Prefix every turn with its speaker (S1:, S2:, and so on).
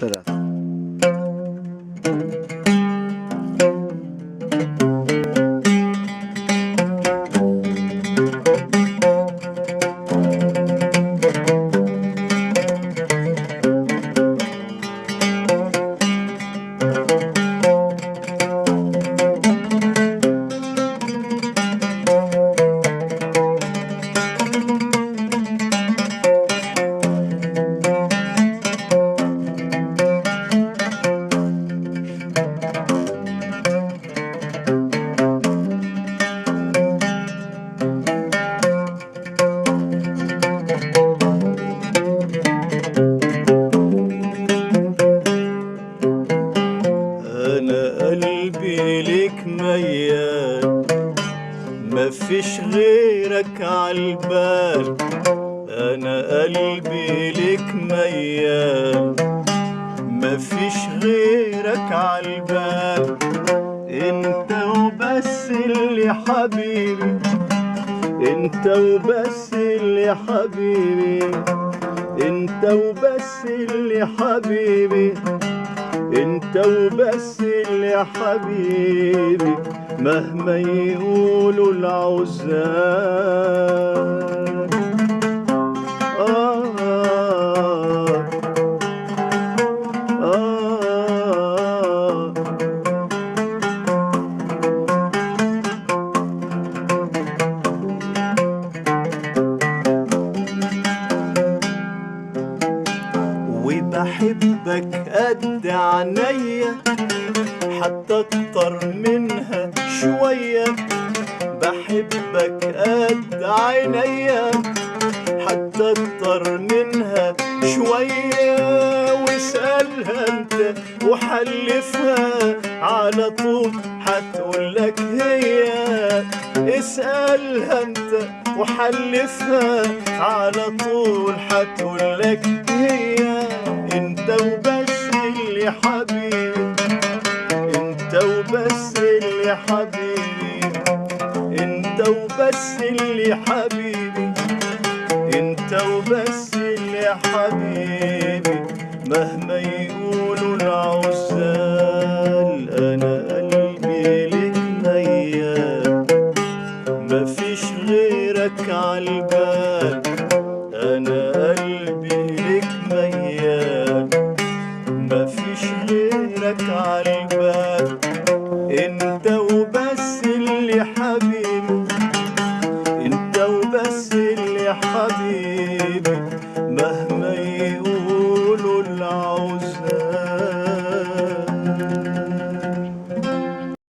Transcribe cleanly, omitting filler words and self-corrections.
S1: 3.
S2: قلبي ليك ميال، مفيش غيرك عالبال. انا قلبي ليك ميال، مفيش غيرك عالبال. انت وبس اللي حبيبي، انت وبس اللي حبيبي، انت وبس اللي حبيبي، انت وبس اللي حبيبي، مهما يقولوا العزاب. وبحبك قد عينيا، حتى اكتر منها شوية. بحبك قد عينيا، حتى اكتر منها شوية. واسألها انت وحلفها، على طول هتقولك هي. اسألها انت وحلفها، على طول هتقولك هي. انت وبس اللي حبيبي، انت وبس اللي حبيبي، انت وبس اللي حبيبي، انت وبس اللي حبيبي، مهما يقول